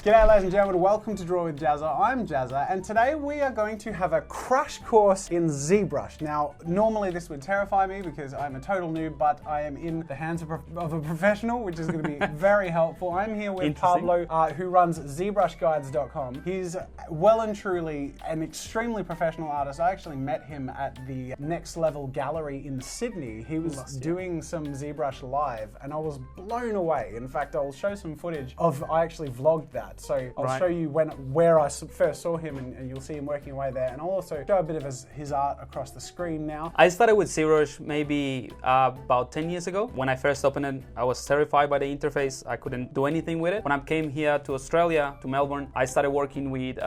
G'day ladies and gentlemen, welcome to Draw with Jazza. I'm Jazza, and today we are going to have a crash course in ZBrush. Now, normally this would terrify me because I'm a total noob, but I am in the hands of a professional, which is going to be very helpful. I'm here with Pablo, who runs ZBrushGuides.com. He's well and truly an extremely professional artist. I actually met him at the Next Level Gallery in Sydney. He was doing some ZBrush live, and I was blown away. In fact, I'll show some footage of, I actually vlogged that. So I'll show you where I first saw him, and you'll see him working away there. And I'll also show a bit of his art across the screen now. I started with ZBrush maybe about 10 years ago. When I first opened it, I was terrified by the interface. I couldn't do anything with it. When I came here to Australia, to Melbourne, I started working with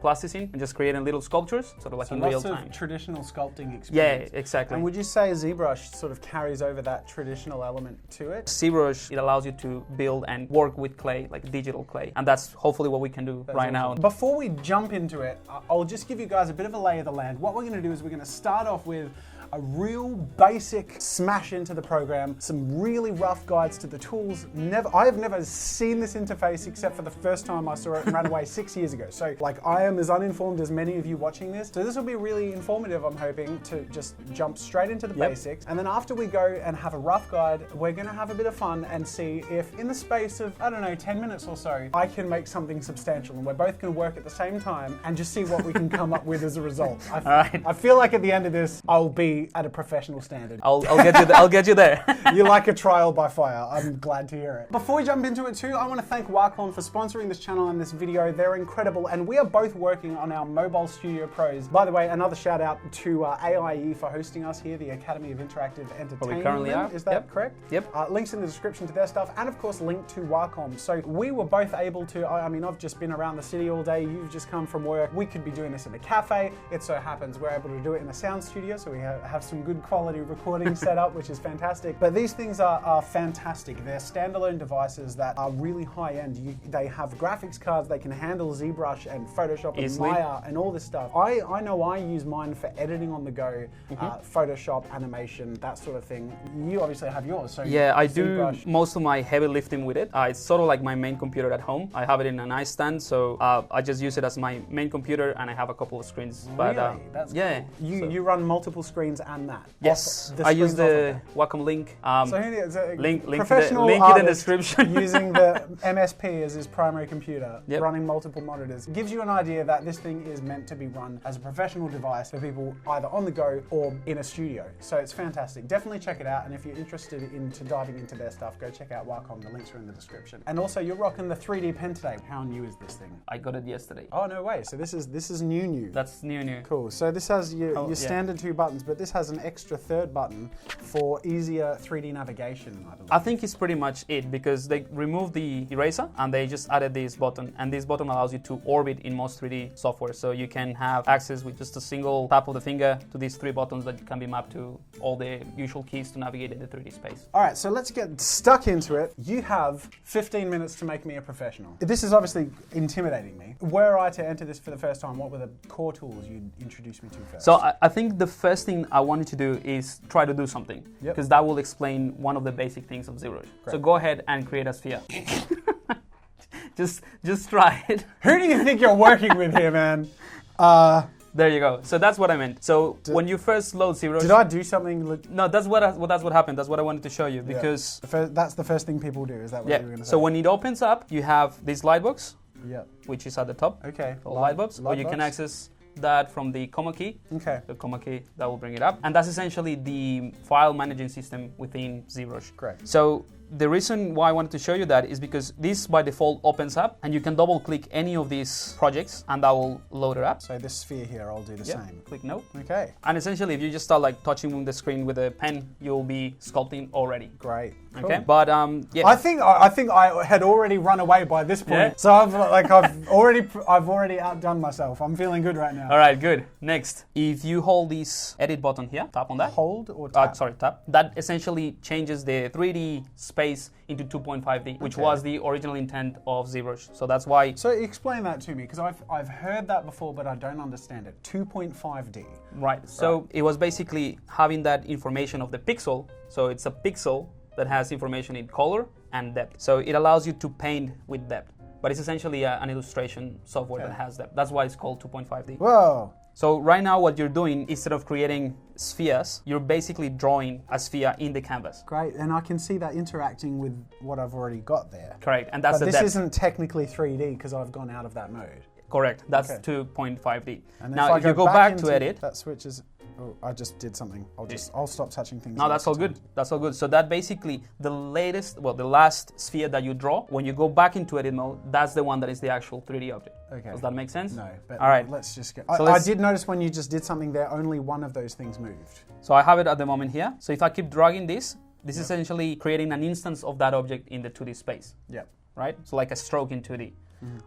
plasticine and just creating little sculptures, sort of like in real time. Lots of traditional sculpting experience. Yeah, exactly. And would you say ZBrush sort of carries over that traditional element to it? ZBrush, it allows you to build and work with clay, like digital clay. And that's hopefully what we can do right now. Before we jump into it, I'll just give you guys a bit of a lay of the land. What we're going to do is we're going to start off with a real basic smash into the program, some really rough guides to the tools. I have never seen this interface except for the first time I saw it and ran away 6 years ago. So like, I am as uninformed as many of you watching this. So this will be really informative, I'm hoping, to just jump straight into the basics. And then after we go and have a rough guide, we're gonna have a bit of fun and see if in the space of, I don't know, 10 minutes or so, I can make something substantial, and we're both gonna work at the same time and just see what we can come up with as a result. I feel like at the end of this, I'll be at a professional standard. I'll get you there. You like a trial by fire. I'm glad to hear it. Before we jump into it too, I want to thank Wacom for sponsoring this channel and this video. They're incredible, and we are both working on our Mobile Studio Pros. By the way, another shout out to AIE for hosting us here, the Academy of Interactive Entertainment. We currently are. Is that correct? Yep. Links in the description to their stuff, and of course link to Wacom. So we were both able to, I mean, I've just been around the city all day. You've just come from work. We could be doing this in a cafe. It so happens we're able to do it in a sound studio, so we have some good quality recording setup, which is fantastic. But these things are fantastic. They're standalone devices that are really high end. They have graphics cards. They can handle ZBrush and Photoshop and Maya and all this stuff. I know I use mine for editing on the go, Photoshop, animation, that sort of thing. You obviously have yours. So yeah, I do most of my heavy lifting with it. It's sort of like my main computer at home. I have it in a nice stand, so I just use it as my main computer, and I have a couple of screens. Really? But that's yeah. Cool. You run multiple screens and that? Yes, I use the Wacom link. Link in the description. Using the MSP as his primary computer, running multiple monitors. Gives you an idea that this thing is meant to be run as a professional device for people either on the go or in a studio. So it's fantastic. Definitely check it out, and if you're interested into diving into their stuff, go check out Wacom. The links are in the description. And also, you're rocking the 3D pen today. How new is this thing? I got it yesterday. Oh, no way. So this is new. That's new. Cool. So this has your standard 2 buttons, but this has an extra 3rd button for easier 3D navigation, I believe. I think it's pretty much it, because they removed the eraser and they just added this button, and this button allows you to orbit in most 3D software, so you can have access with just a single tap of the finger to these 3 buttons that can be mapped to all the usual keys to navigate in the 3D space. All right, so let's get stuck into it. You have 15 minutes to make me a professional. This is obviously intimidating me. Were I to enter this for the first time, what were the core tools you'd introduce me to first? So I think the first thing I wanted to do is try to do something, because that will explain one of the basic things of ZBrush. So go ahead and create a sphere. just try it. Who do you think you're working with here, man? There you go. So that's what I meant. So when you first load ZBrush... Did I do something? No, that's what happened. That's what I wanted to show you, because... That's the first thing people do, is that what you were going to say? So when it opens up, you have this lightbox, which is at the top. Okay. Lightbox, or you can access that from the comma key. Okay. The comma key, that will bring it up. And that's essentially the file managing system within ZBrush. Great. So the reason why I wanted to show you that is because this by default opens up, and you can double click any of these projects and that will load it up. So this sphere here, I'll do the same. Click no. Okay. And essentially, if you just start like touching the screen with a pen, you'll be sculpting already. Great. Cool. Okay. But yeah. I think I had already run away by this point. Yeah. So I've already outdone myself. I'm feeling good right now. All right, good. Next, if you hold this edit button here, tap on that. Hold or tap? Tap. That essentially changes the 3D space into 2.5D, which was the original intent of ZBrush. So that's why. So explain that to me, because I've heard that before, but I don't understand it. 2.5D. Right. So it was basically having that information of the pixel. So it's a pixel that has information in color and depth. So it allows you to paint with depth. but it's essentially an illustration software that has that. That's why it's called 2.5D. Whoa. So right now what you're doing, instead of creating spheres, you're basically drawing a sphere in the canvas. Great, and I can see that interacting with what I've already got there. Correct, and that's but the this depth. isn't technically 3D because I've gone out of that mode. Correct, that's Okay. 2.5D. And Now if you go back to edit, that switches. Oh, I just did something. I'll stop touching things. no, that's all good. That's all good. So that basically the last sphere that you draw, when you go back into edit mode, that's the one that is the actual 3D object. Okay. Does that make sense? No, but all right. Let's just go. So I did notice when you just did something there, only one of those things moved. So I have it at the moment here. So if I keep dragging this is essentially creating an instance of that object in the 2D space. Yep. Right? So like a stroke in 2D.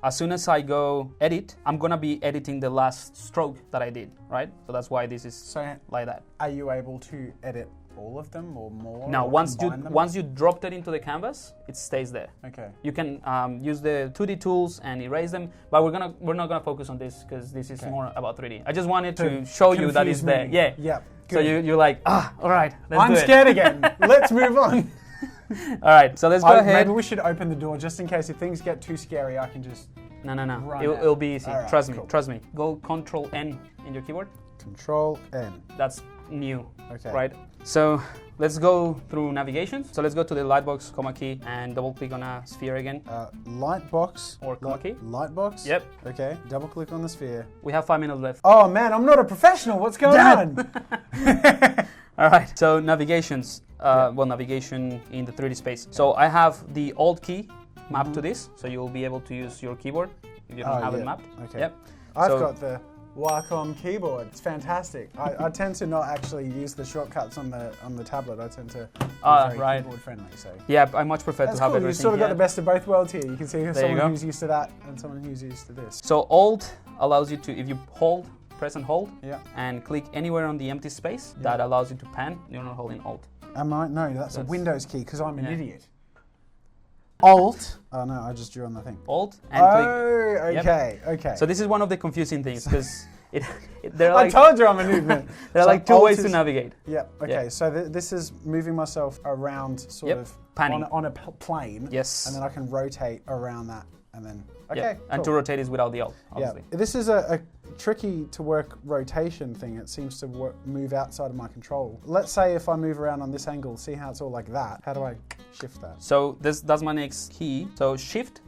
As soon as I go edit, I'm gonna be editing the last stroke that I did, right? So that's why this is like that. Are you able to edit all of them or more? Now, or once you dropped it into the canvas, it stays there. Okay. You can use the 2D tools and erase them, but we're not gonna focus on this because this is more about 3D. I just wanted to show you that it's there. Yeah. Yep. So you're like, all right, I'm scared again. Let's move on. All right, so let's go ahead. Maybe we should open the door just in case if things get too scary, I can just No. run It'll be easy. Right, Trust cool. me. Trust me. Go Control N in your keyboard. Control N. That's new. Okay. Right. So let's go through navigation. So let's go to the lightbox, comma key, and double click on a sphere again. Lightbox. Or comma key. Lightbox. Yep. Okay. Double click on the sphere. We have 5 minutes left. Oh man, I'm not a professional. What's going on? All right. So navigations. Well, navigation in the 3D space. So I have the Alt key mapped to this, so you'll be able to use your keyboard if you don't have it mapped. Okay. Yep. I've got the Wacom keyboard. It's fantastic. I tend to not actually use the shortcuts on the tablet. I tend to be very keyboard friendly. So yeah, I much prefer to have everything. You've sort of got the best of both worlds here. You can see someone who's used to that and someone who's used to this. So Alt allows you to, if you press and hold, yeah, and click anywhere on the empty space, that allows you to pan. You're not holding Alt. Am I? No, that's a Windows key because I'm an idiot. Alt. Oh no, I just drew on the thing. Alt and click. Oh, okay, okay. So this is one of the confusing things because there are I like, told you I'm a noob, man. there are like two ways to navigate. Yep. Okay. So this is moving myself around, sort of panning on a plane. Yes. And then I can rotate around that, and then cool. And to rotate is without the Alt, obviously. Yeah. This is a tricky to work rotation thing. It seems to move outside of my control. Let's say if I move around on this angle, see how it's all like that. How do I shift that? So that's my next key. So Shift,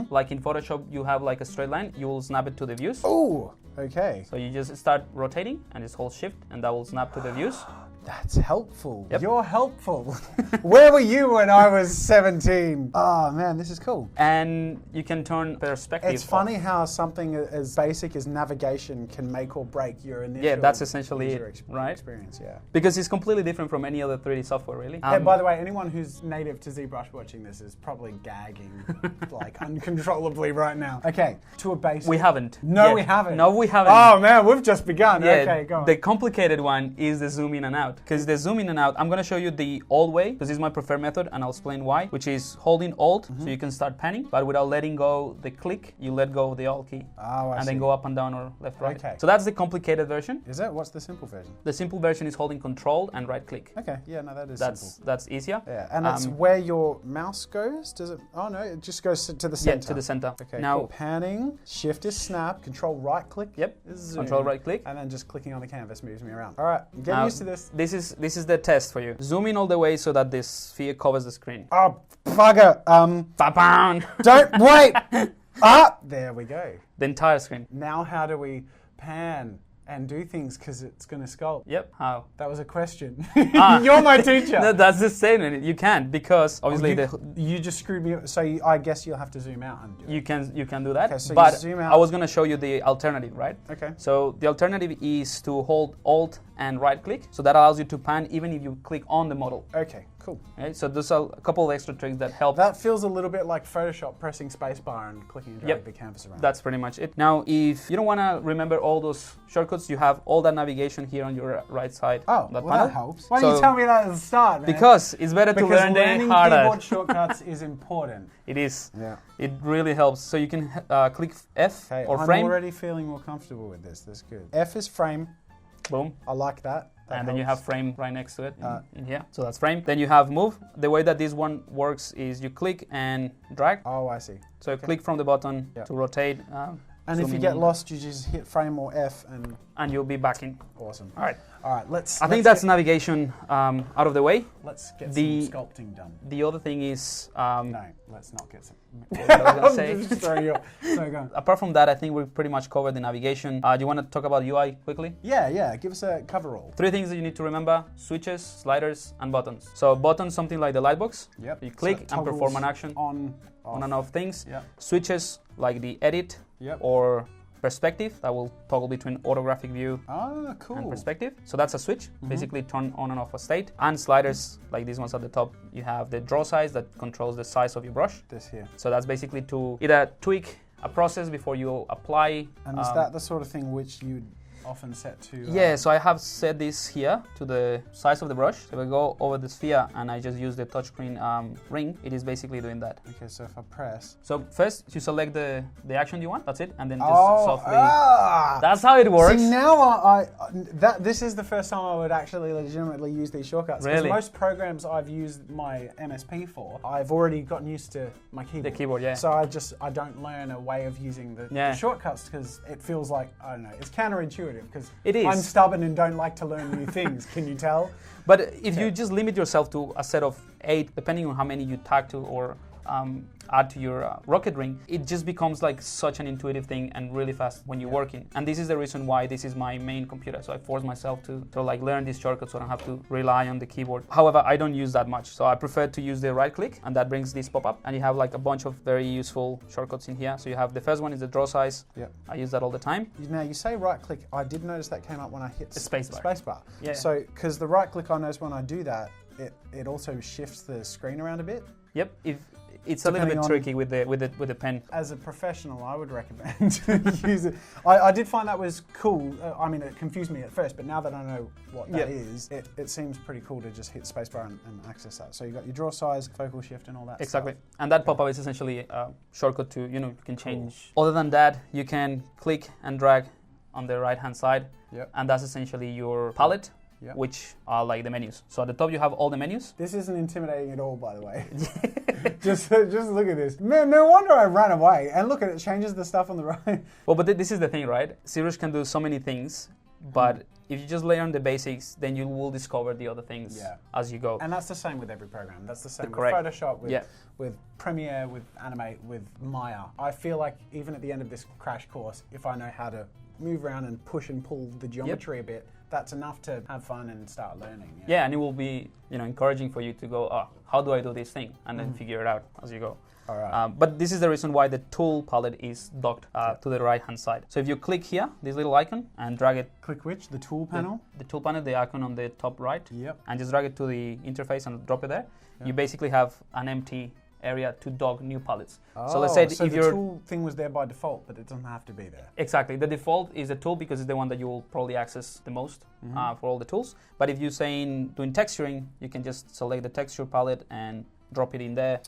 like in Photoshop, you have like a straight line. You will snap it to the views. Oh, okay. So you just start rotating and just hold Shift, and that will snap to the views. That's helpful. Yep. You're helpful. Where were you when I was 17? Oh man, this is cool. And you can turn perspective. It's funny how something as basic as navigation can make or break your initial that's essentially it, right? Experience, yeah. Because it's completely different from any other 3D software, really. And by the way, anyone who's native to ZBrush watching this is probably gagging like uncontrollably right now. Okay, to a basic. We haven't. No, yet. we haven't. No, we haven't. Oh man, we've just begun. Yeah, okay, go on. The complicated one is the zoom in and out. Because the zoom in and out, I'm going to show you the old way, because this is my preferred method, and I'll explain why, which is holding Alt, so you can start panning, but without letting go the click, you let go of the Alt key. Oh, I see. Then go up and down or left, right. Okay. So that's the complicated version. Is it? What's the simple version? The simple version is holding Control and right click. Okay, yeah, no, that is simple. That's easier. Yeah, and it's where your mouse goes? Does it? Oh no, it just goes to the center. Yeah, to the center. Okay, now cool. Panning, Shift is snap, Control right click. Yep. Is zoom, Control right click. And then just clicking on the canvas moves me around. All right, I'm getting used to this. This is the test for you. Zoom in all the way so that this sphere covers the screen. Oh, bugger. Don't wait. There we go. The entire screen. Now how do we pan and do things because it's going to sculpt? Yep. How? That was a question. You're my teacher. No, that's the same. You can't because obviously you just screwed me up. So I guess you'll have to zoom out and do it. You can do that. Okay, so but you zoom out. I was going to show you the alternative, right? Okay. So the alternative is to hold Alt and right click. So that allows you to pan even if you click on the model. Okay, cool. Right? So there's a couple of extra tricks that help. That feels a little bit like Photoshop pressing spacebar and clicking and drag the canvas around. That's pretty much it. Now, if you don't want to remember all those shortcuts, you have all that navigation here on your right side. Oh, that well, panel. that helps. Why didn't you tell me that at the start, man? Because it's better to learn than harder. Keyboard shortcuts is important. It is. Yeah. It really helps. So you can click F or I'm frame. already feeling more comfortable with this. That's good. F is frame. Boom. I like that. And then you have frame right next to it in here. So that's frame. Then you have move. The way that this one works is you click and drag. Oh, I see. So click from the button to rotate. And if you get lost, you just hit frame or F and you'll be back in. Awesome. All right. All right, I think that's navigation out of the way. Let's get some sculpting done. The other thing is... no, let's not get some... What was I going to say? Sorry, go on. Apart from that, I think we've pretty much covered the navigation. Do you want to talk about UI quickly? Yeah. Give us a coverall. 3 things that you need to remember: switches, sliders, and buttons. So buttons, something like the lightbox. Yep. You click and perform an action on and off things. Yep. Switches, like the edit or perspective, that will toggle between orthographic view and perspective. So that's a switch, basically turn on and off a state. And sliders, like these ones at the top, you have the draw size that controls the size of your brush. This here. So that's basically to either tweak a process before you apply. And is that the sort of thing which you'd often set to... Yeah, so I have set this here to the size of the brush. So if I go over the sphere and I just use the touchscreen ring, it is basically doing that. Okay, so if I press... So first you select the action you want, that's it, and then just softly... That's how it works. See, now this is the first time I would actually legitimately use these shortcuts. Really? Because most programs I've used my MSP for, I've already gotten used to my keyboard. The keyboard, yeah. So I don't learn a way of using the shortcuts because it feels like, I don't know, it's counterintuitive because I'm stubborn and don't like to learn new things. Can you tell? But if you just limit yourself to a set of 8, depending on how many you tag to or add to your rocket ring, it just becomes like such an intuitive thing and really fast when you're working. And this is the reason why this is my main computer. So I force myself to like learn these shortcuts so I don't have to rely on the keyboard. However, I don't use that much. So I prefer to use the right click, and that brings this pop-up. And you have like a bunch of very useful shortcuts in here. So you have the first one is the draw size. Yep. I use that all the time. Now you say right click. I did notice that came up when I hit spacebar. Yeah. So because the right click, I notice when I do that, it also shifts the screen around a bit. Yep. It's a little bit tricky with the pen. As a professional, I would recommend to use it. I did find that was cool. I mean, it confused me at first, but now that I know what that is, it seems pretty cool to just hit spacebar and access that. So you got your draw size, focal shift, and all that Exactly. stuff. And that pop-up is essentially a shortcut to, you can change. Other than that, you can click and drag on the right-hand side, and that's essentially your palette. Which are like the menus. So at the top you have all the menus. This isn't intimidating at all, by the way. just look at this. Man, no wonder I ran away. And look at it, changes the stuff on the right. Well, but this is the thing, right? ZBrush can do so many things, but if you just learn the basics, then you will discover the other things as you go. And that's the same with every program. That's the same with Correct. Photoshop, with Premiere, with Animate, with Maya. I feel like even at the end of this crash course, if I know how to move around and push and pull the geometry a bit, that's enough to have fun and start learning. Yeah, and it will be encouraging for you to go, how do I do this thing? And then figure it out as you go. All right. But this is the reason why the tool palette is docked to the right-hand side. So if you click here, this little icon, and drag it... Click which? The tool panel? The tool panel, the icon on the top right. Yep. And just drag it to the interface and drop it there. Yep. You basically have an empty area to dock new palettes. So let's say if the tool thing was there by default, but it doesn't have to be there. Exactly. The default is the tool because it's the one that you will probably access the most for all the tools. But if you're saying doing texturing, you can just select the texture palette and drop it in there.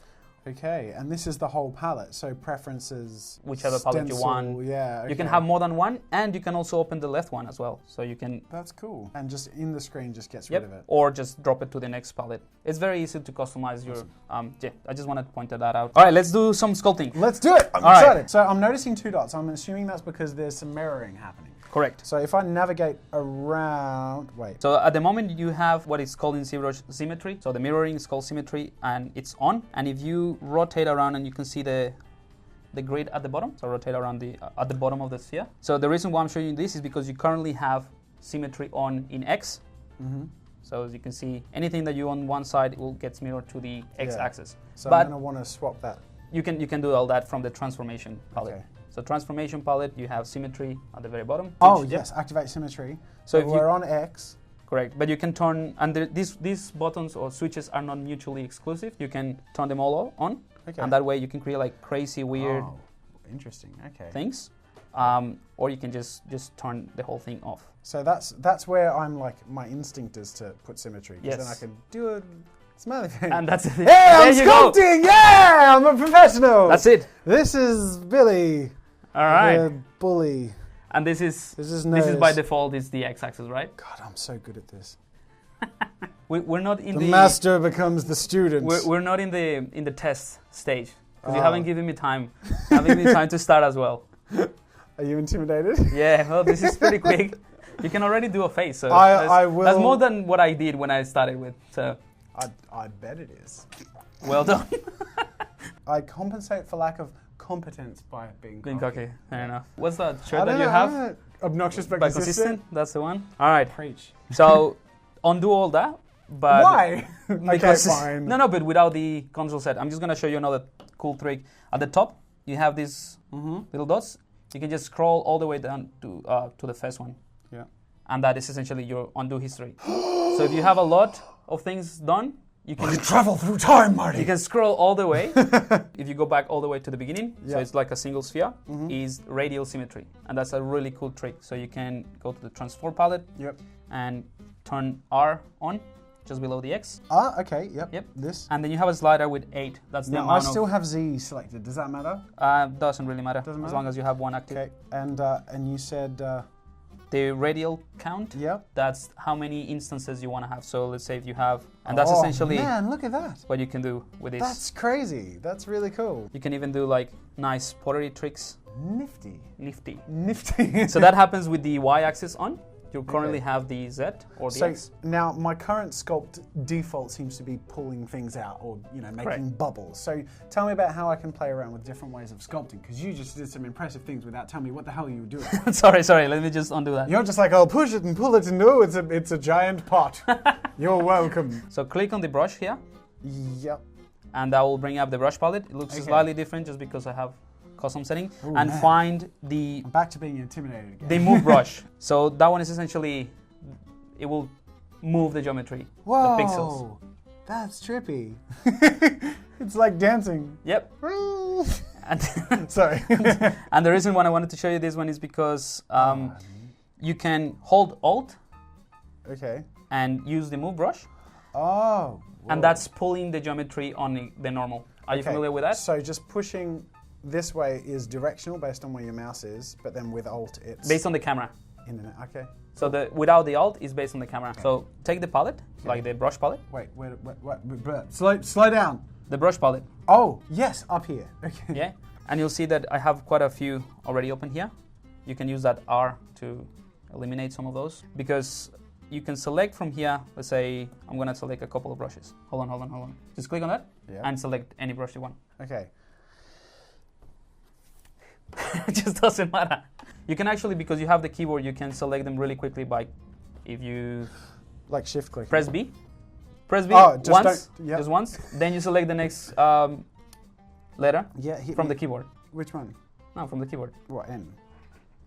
Okay, and this is the whole palette, so preferences, whichever palette you want. Yeah, okay. You can have more than one, and you can also open the left one as well. So you can... That's cool. And just in the screen just gets rid of it. Or just drop it to the next palette. It's very easy to customize your... I just wanted to point that out. All right, let's do some sculpting. Let's do it! I'm excited. So I'm noticing 2 dots. I'm assuming that's because there's some mirroring happening. Correct. So if I navigate around, So at the moment you have what is called in ZBrush Symmetry. So the mirroring is called Symmetry and it's on. And if you rotate around and you can see the grid at the bottom. So rotate around at the bottom of the sphere. So the reason why I'm showing you this is because you currently have Symmetry on in X. So as you can see, anything that you on one side will get mirrored to the X axis. So I'm going to want to swap that. You can do all that from the transformation palette. Okay. So transformation palette, you have Symmetry at the very bottom. Oh yes, activate Symmetry. So if we're on X. Correct, but you can turn, and these buttons or switches are not mutually exclusive. You can turn them all on, and that way you can create like crazy, weird, interesting. Okay. things, or you can just turn the whole thing off. So that's where I'm like, my instinct is to put Symmetry, because then I can do a smelly thing. And that's it. Hey, I'm sculpting! Yeah, I'm a professional. That's it. This is Billy. All right. The bully. And this is nose. by default is the x-axis, right? God, I'm so good at this. We're not in the master becomes the student. We're not in the test stage because you haven't given me time. To start as well. Are you intimidated? Yeah, well, this is pretty quick. You can already do a face, so I will. That's more than what I did when I started with. So I bet it is. Well done. I compensate for lack of competence by being cocky. Fair enough. What's that shirt that you have? Obnoxious but consistent. That's the one. All right. Preach. So undo all that. But why? Okay, fine. No, but without the control set. I'm just gonna show you another cool trick. At the top, you have these little dots. You can just scroll all the way down to the first one. Yeah. And that is essentially your undo history. So if you have a lot of things done, you can travel through time, Marty. You can scroll all the way. If you go back all the way to the beginning, so it's like a single sphere, is radial symmetry. And that's a really cool trick. So you can go to the transform palette and turn R on, just below the X. Ah, okay, yep. This. And then you have a slider with 8. That's the amount. I still have Z selected. Does that matter? Doesn't really matter. As long as you have one active. Okay, and you said... the radial count, that's how many instances you want to have. So let's say if you have, and that's essentially man, look at that. What you can do with this. That's crazy. That's really cool. You can even do like nice pottery tricks. Nifty. So that happens with the y-axis on. You currently have the Z or the X. Now my current sculpt default seems to be pulling things out or making bubbles. So tell me about how I can play around with different ways of sculpting, because you just did some impressive things without telling me what the hell you were doing. sorry, let me just undo that. You're just like, I'll push it and pull it and no, it's a giant pot. You're welcome. So click on the brush here. Yep. And that will bring up the brush palette. It looks slightly different just because I have custom setting. And find the... I'm back to being intimidated again. The move brush. So that one is essentially, it will move the geometry, the pixels. That's trippy. It's like dancing. Yep. And sorry. And the reason why I wanted to show you this one is because you can hold Alt and use the move brush. Oh. Whoa. And that's pulling the geometry on the normal. Are you familiar with that? So just pushing this way is directional based on where your mouse is, but then with Alt it's... Based on the camera. Okay. So without the Alt is based on the camera. Okay. So take the palette, like the brush palette. Wait. Slow down. The brush palette. Oh, yes, up here. Okay. Yeah, and you'll see that I have quite a few already open here. You can use that R to eliminate some of those, because you can select from here. Let's say I'm gonna select a couple of brushes. Hold on. Just click on that and select any brush you want. Okay. It just doesn't matter. You can actually, because you have the keyboard, you can select them really quickly by, if you... Like shift click. Press B. Press B just once. Then you select the next letter from the keyboard. Which one? No, from the keyboard. What, N?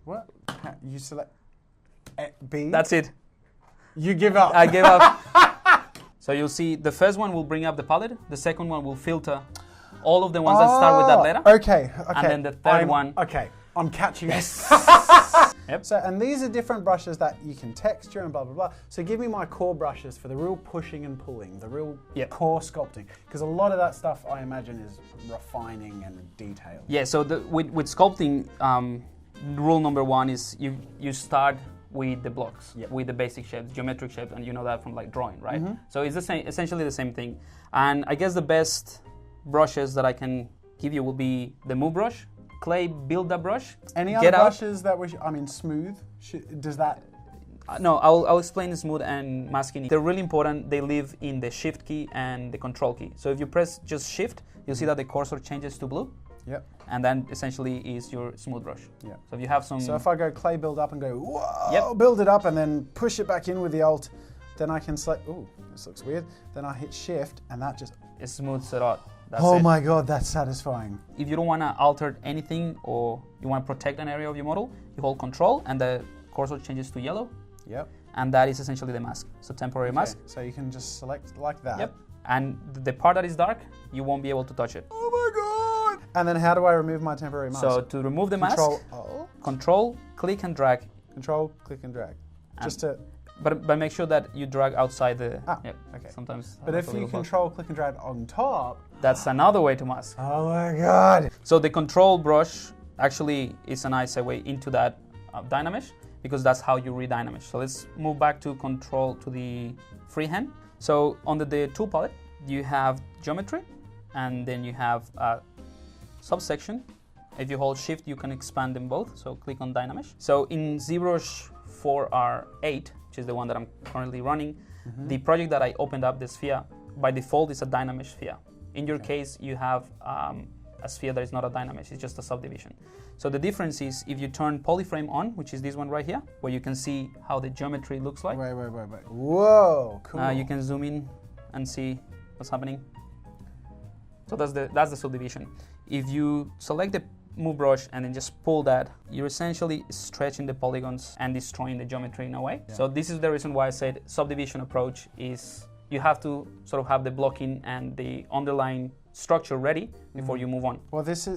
What? You select B? That's it. You give up. I gave up. So you'll see the first one will bring up the palette. The second one will filter all of the ones that start with that letter. Okay. And then the third one. Okay, I'm catching it. Yep. So, and these are different brushes that you can texture and blah, blah, blah. So give me my core brushes for the real pushing and pulling, the real core sculpting. Because a lot of that stuff, I imagine, is refining and detail. Yeah, so with sculpting, rule number 1 is you start with the blocks, with the basic shapes, geometric shapes, and you know that from like drawing, right? So it's the same, essentially the same thing. And I guess the best brushes that I can give you will be the move brush, clay build-up brush. Any other brushes that smooth? Does that? No, I'll explain the smooth and masking. They're really important. They live in the shift key and the control key. So if you press just shift, you'll see that the cursor changes to blue. Yep. And then essentially is your smooth brush. Yeah. So if you have some... So if I go clay build up and go, whoa, build it up and then push it back in with the Alt, then I can select, ooh, this looks weird. Then I hit shift and that just... It smooths it out. That's oh my God, that's satisfying. If you don't want to alter anything or you want to protect an area of your model, you hold Control and the cursor changes to yellow. Yep. And that is essentially the mask. So temporary mask. So you can just select like that. Yep. And the part that is dark, you won't be able to touch it. Oh my God. And then how do I remove my temporary mask? So to remove the mask, Control, click and drag. Control, click and drag. Just to... But make sure that you drag outside the... okay. Sometimes... But if you control, click and drag on top... That's another way to mask. Oh my God. So the control brush actually is a nice segue into that Dynamesh, because that's how you read Dynamesh. So let's move back to control to the freehand. So under the tool palette, you have geometry, and then you have a subsection. If you hold shift, you can expand them both. So click on Dynamesh. So in ZBrush 4R8, which is the one that I'm currently running, the project that I opened up, the sphere, by default is a Dynamesh sphere. In your case, you have a sphere that is not a Dynamesh, it's just a subdivision. So the difference is if you turn polyframe on, which is this one right here, where you can see how the geometry looks like. Wait. Whoa, cool. You can zoom in and see what's happening. So that's the subdivision. If you select the move brush and then just pull that, you're essentially stretching the polygons and destroying the geometry in a way. Yeah. So this is the reason why I said subdivision approach is you have to sort of have the blocking and the underlying structure ready before you move on. Well, this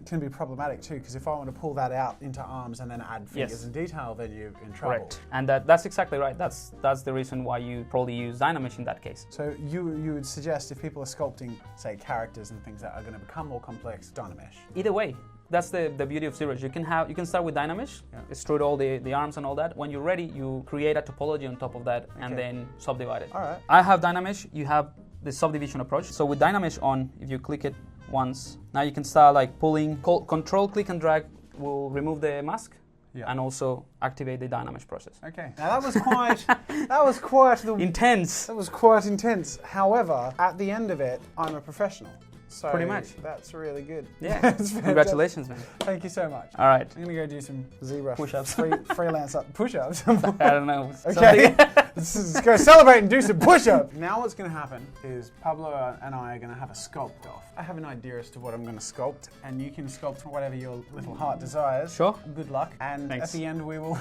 can be problematic too, because if I want to pull that out into arms and then add figures and detail, then you're in trouble. Correct. And that's exactly right. That's the reason why you probably use Dynamesh in that case. So you would suggest if people are sculpting, say, characters and things that are going to become more complex, Dynamesh? Either way. That's the beauty of ZBrush. You can start with Dynamesh, extrude all the arms and all that. When you're ready, you create a topology on top of that and then subdivide it. All right. I have Dynamesh, you have the subdivision approach. So with Dynamesh on, if you click it once, now you can start like pulling, control, click and drag will remove the mask and also activate the Dynamesh process. Okay. Now that was quite intense. That was quite intense. However, at the end of it, I'm a professional. So pretty much. That's really good. Yeah. Congratulations, man. Thank you so much. All right. I'm going to go do some ZBrush push-ups. Freelance push-ups. I don't know. Okay. Let's go celebrate and do some push-ups. Now what's going to happen is Pablo and I are going to have a sculpt off. I have an idea as to what I'm going to sculpt, and you can sculpt whatever your little heart desires. Sure. Good luck. And thanks. At the end we will...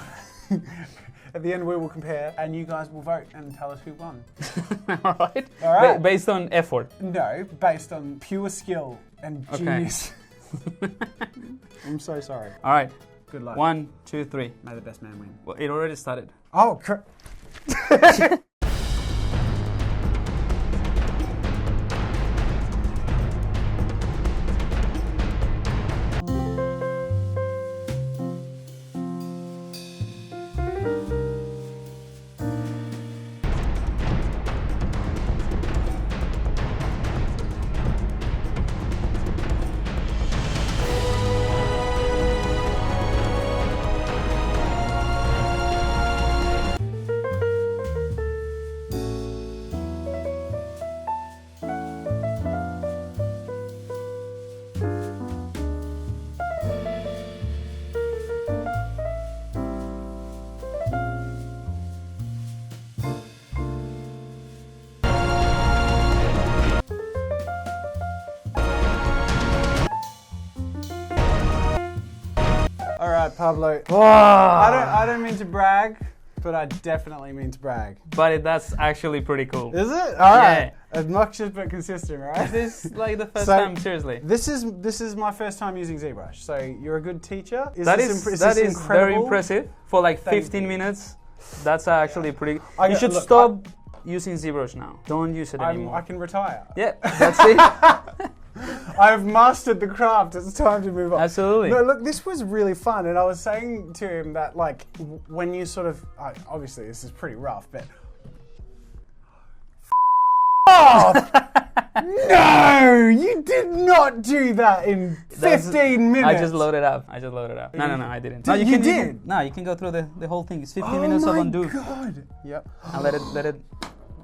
At the end, we will compare, and you guys will vote and tell us who won. All right. All right. Based on effort? No, based on pure skill and genius. I'm so sorry. All right. Good luck. 1, 2, 3. May the best man win. Well, it already started. Oh, All right, Pablo. I don't mean to brag, but I definitely mean to brag. But that's actually pretty cool. Is it? All right. Obnoxious but consistent, right? This is like the first time, seriously. This is my first time using ZBrush. So you're a good teacher. That is very impressive. For like 15 minutes, that's actually pretty. You should stop using ZBrush now. Don't use it anymore. I can retire. Yeah, that's it. I've mastered the craft. It's time to move on. Absolutely. No, look, this was really fun, and I was saying to him that, like, when you sort of, obviously this is pretty rough, but no, you did not do that in 15 minutes. I just loaded up. No, I didn't. No, you did. You can go through the whole thing. It's 15 minutes of undo. Oh my god. Yep. And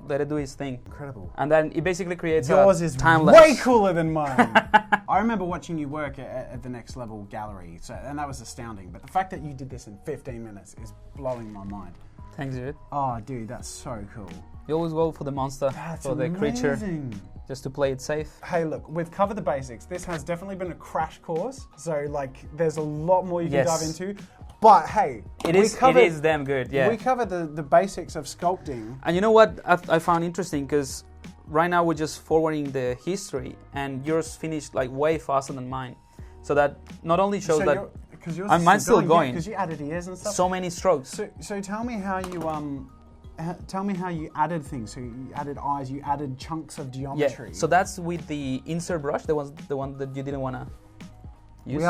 let it do its thing. Incredible. And then it basically creates yours is time-lapse. Way cooler than mine. I remember watching you work at the Next Level gallery, and that was astounding. But the fact that you did this in 15 minutes is blowing my mind. Thanks, dude. Oh, dude, that's so cool. You always go for the monster, for the creature, just to play it safe. Hey, look, we've covered the basics. This has definitely been a crash course. So, like, there's a lot more you can dive into. But hey, it is damn good, yeah. We covered the basics of sculpting. And you know what I found interesting, because right now we're just forwarding the history, and yours finished like way faster than mine. So that not only shows that mine's still going. Because you added ears and stuff. So many strokes. So tell me how you added things. So you added eyes, you added chunks of geometry. Yeah. So that's with the insert brush, the one that you didn't want to use.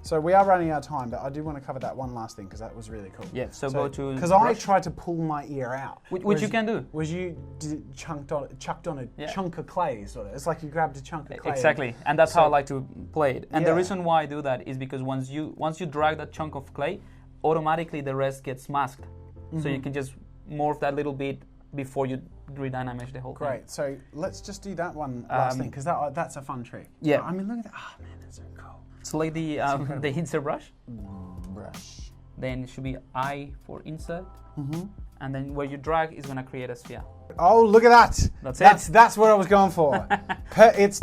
So we are running out of time, but I do want to cover that one last thing because that was really cool. Yeah, so go to... Because I tried to pull my ear out. Which you can do. Was you chucked on a chunk of clay, sort of. It's like you grabbed a chunk of clay. Exactly, and that's how I like to play it. And the reason why I do that is because once you drag that chunk of clay, automatically the rest gets masked. So you can just morph that little bit before you redynamize the whole thing. Great, so let's just do that one last thing, because that's a fun trick. Yeah. I mean, look at that. Oh man, that's so cool. Select the insert brush. Brush. Then it should be I for insert. And then where you drag is going to create a sphere. Oh, look at that. That's what I was going for. It's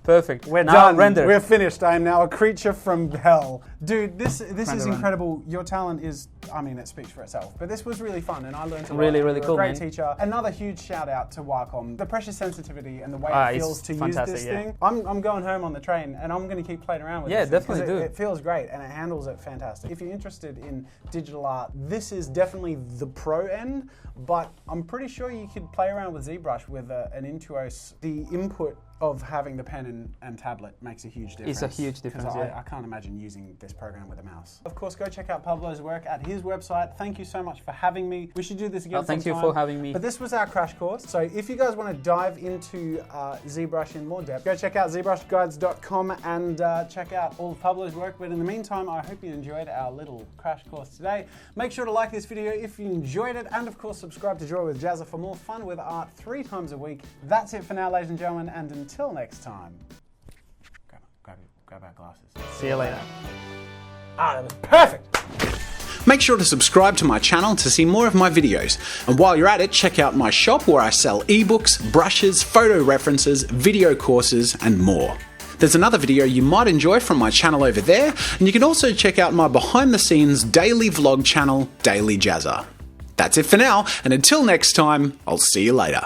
perfect. We're now done. Render. We're finished. I am now a creature from hell. Dude, this is incredible. Your talent is, I mean, it speaks for itself. But this was really fun and I learned a lot. Really cool, great teacher. Another huge shout out to Wacom. The pressure sensitivity and the way it feels to use this thing. I'm going home on the train and I'm going to keep playing around with this. Yeah, definitely do. It feels great and it handles it fantastic. If you're interested in digital art, this is definitely the pro end, but I'm pretty sure you could play around with ZBrush with an Intuos. The input of having the pen and tablet makes a huge difference. It's a huge difference, I can't imagine using this program with a mouse. Of course, go check out Pablo's work at his website. Thank you so much for having me. We should do this again Thank you sometime. for having me. But this was our crash course. So if you guys want to dive into ZBrush in more depth, go check out ZBrushGuides.com and check out all of Pablo's work. But in the meantime, I hope you enjoyed our little crash course today. Make sure to like this video if you enjoyed it, and of course, subscribe to Draw with Jazza for more fun with art 3 times a week. That's it for now, ladies and gentlemen, and until next time. Grab our glasses. See you later. That was perfect! Make sure to subscribe to my channel to see more of my videos. And while you're at it, check out my shop where I sell ebooks, brushes, photo references, video courses, and more. There's another video you might enjoy from my channel over there, and you can also check out my behind the scenes daily vlog channel, Daily Jazza. That's it for now, and until next time, I'll see you later.